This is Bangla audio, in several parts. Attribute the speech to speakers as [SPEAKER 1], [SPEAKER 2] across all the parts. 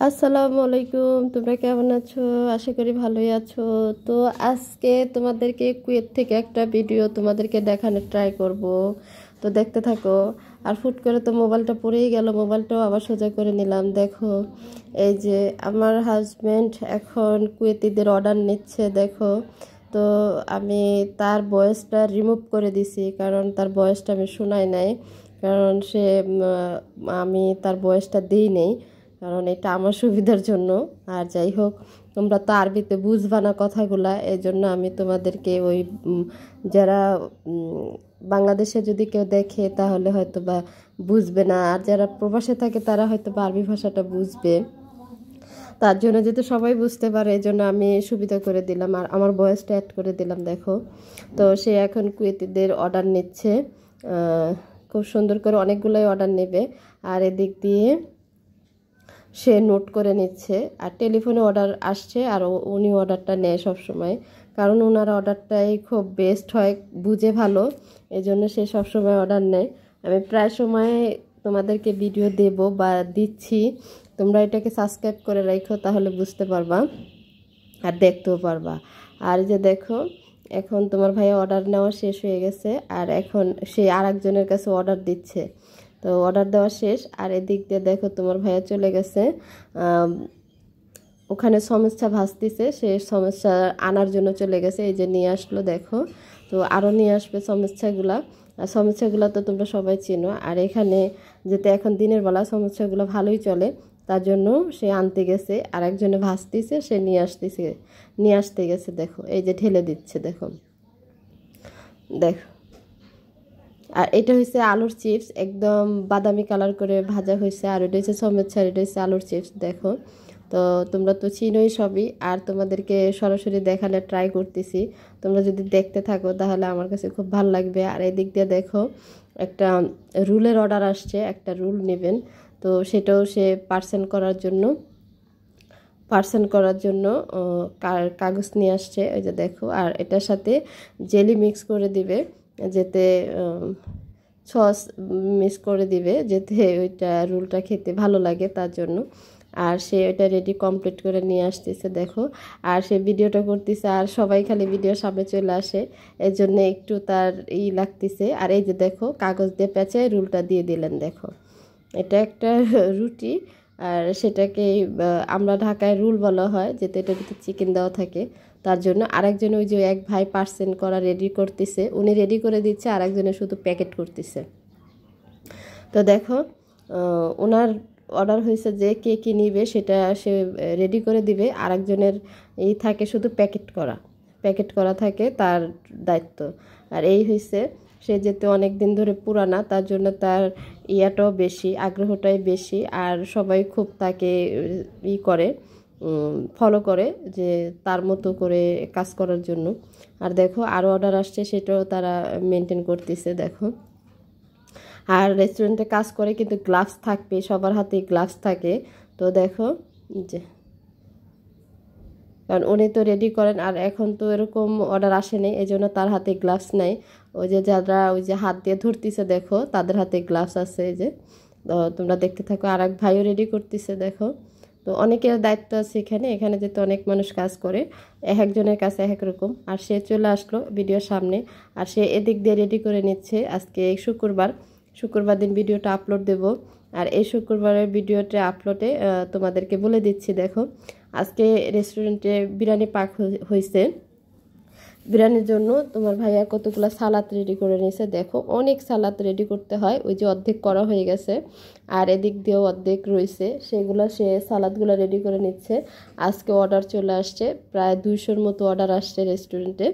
[SPEAKER 1] আসসালামু আলাইকুম, তোমরা কেমন আছো? আশা করি ভালোই আছো। তো আজকে তোমাদেরকে কুয়েত থেকে একটা ভিডিও তোমাদেরকে দেখানোর ট্রাই করব। তো দেখতে থাকো। আর ফুট করে তো মোবাইলটা পড়েই গেল, মোবাইলটাও আবার সোজা করে নিলাম। দেখো, এই যে আমার হাজব্যান্ড এখন কুয়েতিদের অর্ডার নিচ্ছে। দেখো, তো আমি তার ভয়েসটা রিমুভ করে দিছি, কারণ তার ভয়েসটা আমি শোনাই নাই। কারণ আমি তার ভয়েসটা দিই নেই, কারণ এটা আমার সুবিধার জন্য। আর যাই হোক, তোমরা তো আরবিতে বুঝবা না কথাগুলা, এই জন্য আমি তোমাদেরকে ওই যারা বাংলাদেশে যদি কেউ দেখে তাহলে হয়তো বা বুঝবে না, আর যারা প্রবাসে থাকে তারা হয়তো বা আরবি ভাষাটা বুঝবে। তার জন্য যাতে সবাই বুঝতে পারে এই জন্য আমি সুবিধা করে দিলাম, আর আমার ভয়েসটা অ্যাড করে দিলাম। দেখো, তো সে এখন কুয়েতিদের অর্ডার নিচ্ছে। খুব সুন্দর করে অনেকগুলোই অর্ডার নেবে, আর এদিক দিয়ে সে নোট করে নিচ্ছে। আর টেলিফোনে অর্ডার আসছে, আর উনি অর্ডারটা নেয় সবসময়, কারণ ওনার অর্ডারটাই খুব বেস্ট হয়, বুঝে ভালো, এই জন্য সে সবসময় অর্ডার নেয়। আমি প্রায় সময় তোমাদেরকে ভিডিও দেব বা দিচ্ছি, তোমরা এটাকে সাবস্ক্রাইব করে রাখো, তাহলে বুঝতে পারবা আর দেখতেও পারবা। আর যে দেখো, এখন তোমার ভাই অর্ডার নেওয়া শেষ হয়ে গেছে, আর এখন সে আরেকজনের কাছে অর্ডার দিচ্ছে। তো অর্ডার দেওয়া শেষ, আর এদিক দিয়ে দেখো তোমার ভাইয়া চলে গেছে ওখানে সমস্যা ভাজতেছে, সে সমস্যা আনার জন্য চলে গেছে। এই যে নিয়ে আসলো, দেখো। তো আরও নিয়ে আসবে সমস্যাগুলা। আর সমস্যাগুলো তো তোমরা সবাই চেনো। আর এখানে যেতে এখন দিনের বেলা সমস্যাগুলো ভালোই চলে, তার জন্য সে আনতে গেছে, আর একজনে ভাজতেছে, সে নিয়ে আসতে গেছে। দেখো, এই যে ঢেলে দিচ্ছে, দেখো দেখো। আর এটা হচ্ছে আলুর চিপস, একদম বাদামি কালার করে ভাজা হয়েছে। আর এটা হচ্ছে সমস্যা, এটা হচ্ছে আলুর চিপস। দেখো, তো তোমরা তো চিনোই সবই, আর তোমাদেরকে সরাসরি দেখালে ট্রাই করতেছি। তোমরা যদি দেখতে থাকো তাহলে আমার কাছে খুব ভালো লাগবে। আর এদিক দিয়ে দেখো, একটা রুলের অর্ডার আসছে, একটা রুল নেবেন। তো সেটাও সে পার্সেন্ট করার জন্য কাগজ নিয়ে আসছে, ওই যে দেখো। আর এটার সাথে জেলি মিক্স করে দিবে, যেতে সস মিক্স করে দিবে, যাতে ওইটা রোলটা খেতে ভালো লাগে, তার জন্য। আর সে ওইটা রেডি কমপ্লিট করে নিয়ে আসতেছে। দেখো, আর সে ভিডিওটা করতেছে, আর সবাই খালি ভিডিওর সামনে চলে আসে, এই জন্য একটু তার লাগতেছে। আর এই যে দেখো, কাগজ দিয়ে পেঁচে রোলটা দিয়ে দিলেন। দেখো, এটা একটা রুটি, আর সেটাকে আমরা ঢাকায় রুল বলা হয়, যেতে এটার ভিতরে চিকেন দেওয়া থাকে, তার জন্য। আরেকজন ওই যে এক ভাই পার্সেন্ট করা রেডি করতেছে, উনি রেডি করে দিচ্ছে, আরেকজনে শুধু প্যাকেট করতেছে। তো দেখো, ওনার অর্ডার হয়েছে যে কে কী নিবে সেটা সে রেডি করে দিবে, আরেকজনের এই থাকে শুধু প্যাকেট করা থাকে তার দায়িত্ব। আর এই হয়েছে, সে যেতে অনেক দিন ধরে পুরানা, তার জন্য তার ইয়াটাও বেশি, আগ্রহটাই বেশি, আর সবাই খুব তাকে করে, ফলো করে, যে তার মতো করে কাজ করার জন্য। আর দেখো, আরও অর্ডার আসছে, সেটাও তারা মেনটেন করতেছে। দেখো, আর রেস্টুরেন্টে কাজ করে কিন্তু গ্লাভস থাকবে, সবার হাতে গ্লাভস থাকে। তো দেখো, যে কারণ উনি তো রেডি করেন, আর এখন তো এরকম অর্ডার আসেনি, এই জন্য তার হাতে গ্লাভস নাই। ওই যে যারা ওই যে হাত দিয়ে ধরতেছে, দেখো তাদের হাতে গ্লাভস আছে। এই যে তোমরা দেখতে থাকো, আর এক ভাইও রেডি করতেছে। দেখো, তো অনেকের দায়িত্ব আছে এখানে যেতে অনেক মানুষ কাজ করে, এক একজনের কাছে এক এক রকম। আর সে চলে আসলো ভিডিওর সামনে, আর সে এদিক দিয়ে রেডি করে নিচ্ছে। আজকে শুক্রবার দিন ভিডিওটা আপলোড দেব। আর এই শুক্রবারের ভিডিওটা আপলোডে তোমাদেরকে বলে দিচ্ছি। দেখো, আজকে রেস্টুরেন্টে বিরিয়ানি পাক হয়েছে। বিরিয়ানির জন্য তোমার ভাইয়া কতগুলো সালাদ রেডি করে নিয়েছে। দেখো, অনেক সালাদ রেডি করতে হয়, ওই যে অর্ধেক করা হয়ে গেছে, আর এদিক দিয়েও অর্ধেক রয়েছে, সেগুলো সে সালাদগুলো রেডি করে নিচ্ছে। আজকে অর্ডার চলে আসছে, প্রায় 200-র মতো অর্ডার আসছে রেস্টুরেন্টে,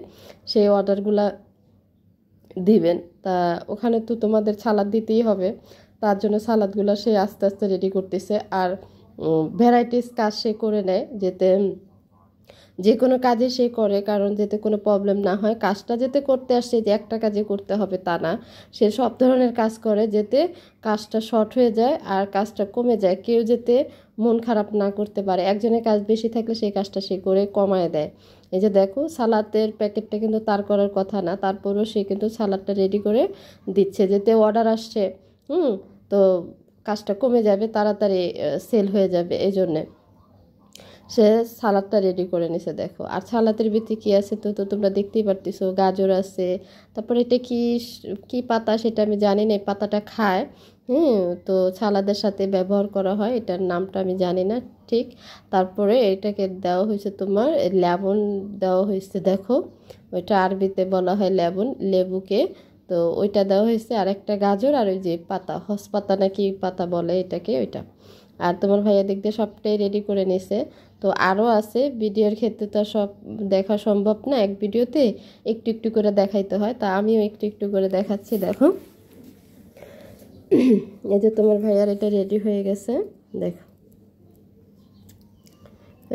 [SPEAKER 1] সেই অর্ডারগুলা দিবেন। তা ওখানে তো তোমাদের সালাদ দিতেই হবে, তার জন্য সালাদগুলো সে আস্তে আস্তে রেডি করতেছে। আর ভ্যারাইটিস কাজ সে করে নেয়, যেতে যে কোনো কাজে সে করে, কারণ যাতে কোনো প্রবলেম না হয়। কাজটা যাতে করতে আসছে যে একটা কাজে করতে হবে তা না, সে সব ধরনের কাজ করে, যাতে কাজটা শর্ট হয়ে যায় আর কাজটা কমে যায়, কেউ যাতে মন খারাপ না করতে পারে। একজনের কাজ বেশি থাকলে সেই কাজটা সে করে কমায় দেয়। এই যে দেখো, সালাদের প্যাকেটটা কিন্তু তার করার কথা না, তারপরেও সে কিন্তু সালাদটা রেডি করে দিচ্ছে, যেতে অর্ডার আসছে। তো কাজটা কমে যাবে, তাড়াতাড়ি সেল হয়ে যাবে, এই জন্যে সে সালাদটা রেডি করে নিছে দেখো। আর সালাদের ভিতরে কি আছে তো তো তোমরা দেখতেই পারতেছো, গাজর আছে, তারপরে এটা কি কি পাতা সেটা আমি জানি না, এই পাতাটা খায়। তো সালাদের সাথে ব্যবহার করা হয়, এটার নামটা আমি জানি না ঠিক। তারপরে এটাকে দেওয়া হয়েছে তোমার লেবুন দেওয়া হয়েছে দেখো, ওইটা আরবিতে বলা হয় লেবুন, লেবুকে। তো ওইটা দেওয়া হয়েছে, আর একটা গাজর, আর ওই যে পাতা, হস পাতা নাকি পাতা বলে এটাকে, ওইটা। আর তোমার ভাইয়া দিক দিয়ে সবটাই রেডি করে নিছে। তো আরও আছে, ভিডিওর ক্ষেত্রে তো সব দেখা সম্ভব না, এক ভিডিওতে একটু একটু করে দেখাইতে হয়, তা আমিও একটু একটু করে দেখাচ্ছি দেখো। এই যে তোমার ভাইয়ার এটা রেডি হয়ে গেছে দেখো,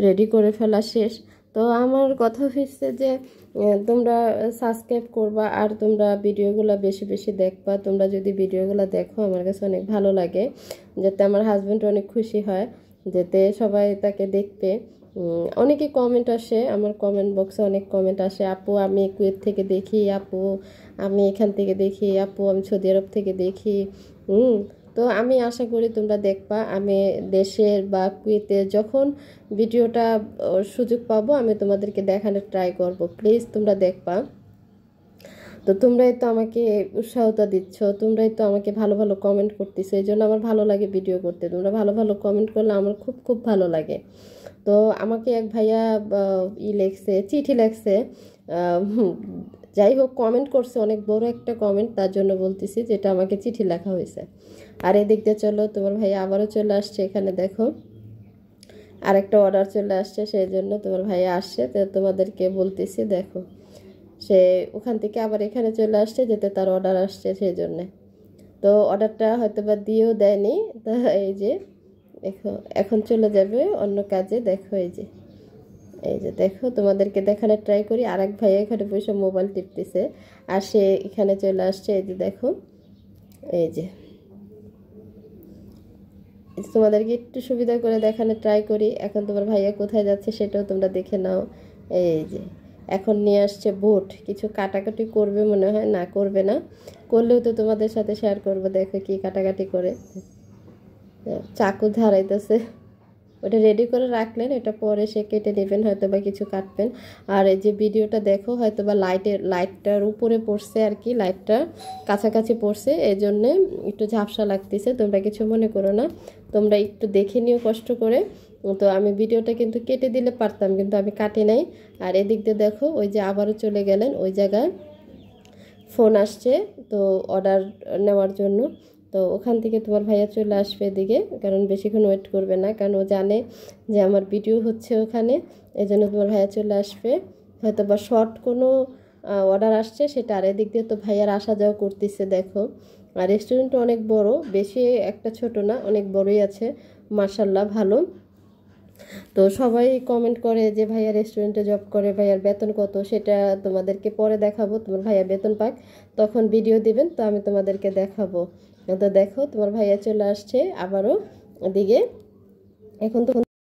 [SPEAKER 1] রেডি করে ফেলা শেষ। তো আমার কথা হচ্ছে যে তোমরা সাবস্ক্রাইব করবা, আর তোমরা ভিডিওগুলো বেশি বেশি দেখবা। তোমরা যদি ভিডিওগুলো দেখো আমার কাছে অনেক ভালো লাগে, যাতে আমার হাজব্যান্ড অনেক খুশি হয়, যাতে সবাই তাকে দেখবে। অনেকে কমেন্ট আসে, আমার কমেন্ট বক্সে অনেক কমেন্ট আসে, আপু আমি কুয়েত থেকে দেখি, আপু আমি এখান থেকে দেখি, আপু আমি সৌদি আরব থেকে দেখি। তো আমি আশা করি তোমরা দেখবা। আমি দেশের বা কুয়েতের যখন ভিডিওটা সুযোগ পাবো আমি তোমাদেরকে দেখানোর ট্রাই করব, প্লিজ তোমরা দেখবা। তো তোমরাই তো আমাকে উৎসাহতা দিচ্ছ, তোমরাই তো আমাকে ভালো ভালো কমেন্ট করতেছো, এই জন্য আমার ভালো লাগে ভিডিও করতে। তোমরা ভালো ভালো কমেন্ট করলে আমার খুব খুব ভালো লাগে। তো আমাকে এক ভাইয়া লেখছে, চিঠি লেখছে, যাই হোক কমেন্ট করছে, অনেক বড় একটা কমেন্ট, তার জন্য বলতেছি যেটা আমাকে চিঠি লেখা হয়েছে। আর এদিক দিয়ে চলো তোমার ভাইয়া আবারও চলে আসছে, এখানে দেখো আরেকটা অর্ডার চলে আসছে, সেই জন্য তোমার ভাইয়া আসছে। তো তোমাদেরকে বলতেছি দেখো, সে ওখান থেকে আবার এখানে চলে আসছে, যেতে তার অর্ডার আসছে সেই জন্যে। তো অর্ডারটা হয়তো বা দিয়েও দেয়নি, তো এই যে দেখো এখন চলে যাবে অন্য কাজে। দেখো এই যে দেখো তোমাদেরকে দেখানোর ট্রাই করি। আর এক ভাইয়া এখানে বসে মোবাইল টিপতেছে, আর সে এখানে চলে আসছে। এই যে দেখো, এই যে তোমাদেরকে একটু সুবিধা করে দেখানোর ট্রাই করি। এখন তোমার ভাইয়া কোথায় যাচ্ছে সেটাও তোমরা দেখে নাও। এই যে এখন নিয়ে আসছে বুট, কিছু কাটাকাটি করবে মনে হয়, না করবে না, করলেও তো তোমাদের সাথে শেয়ার করবো। দেখো কি কাটাকাটি করে, চাকু ধারাইতেছে। ওটা রেডি করে রাখলেন, এটা পরে সে কেটে নেবেন, হয়তো বা কিছু কাটবেন। আর এই যে ভিডিওটা দেখো, হয়তো বা লাইটটার উপরে পড়ছে আর কি, লাইটটা কাছাকাছি পড়ছে, এই জন্যে একটু ঝাপসা লাগতেছে, তোমরা কিছু মনে করো না, তোমরা একটু দেখে নিও কষ্ট করে। তো আমি ভিডিওটা কিন্তু কেটে দিলে পারতাম, কিন্তু আমি কাটি নাই। আর এদিক দিয়ে দেখো, ওই যে আবারও চলে গেলেন ওই জায়গায়, ফোন আসছে তো অর্ডার নেওয়ার জন্য। তো ওখান থেকে তোমার ভাইয়া চলে আসবে এদিকে, কারণ বেশিক্ষণ ওয়েট করবে না, কারণ ও জানে যে আমার ভিডিও হচ্ছে ওখানে, এই জন্য তোমার ভাইয়া চলে আসবে। হয়তো বা শর্ট কোনো অর্ডার আসছে সেটা। আর এদিক দিয়ে তো ভাইয়ার আসা যাওয়া করতেছে দেখো। আর রেস্টুরেন্টটা অনেক বড়, বেশি একটা ছোট না, অনেক বড়ই আছে, মাশাল্লাহ ভালো। তো সবাই কমেন্ট করে যে ভাইয়া রেস্টুরেন্টে জব করে, ভাইয়ার বেতন কত, সেটা তোমাদেরকে পরে দেখাবো। তোমার ভাইয়া বেতন পাক তখন ভিডিও দিবেন, তো আমি তোমাদেরকে দেখাবো। তো দেখো তোমার ভাইয়া চলে আসছে আবারও এদিকে। এখন তো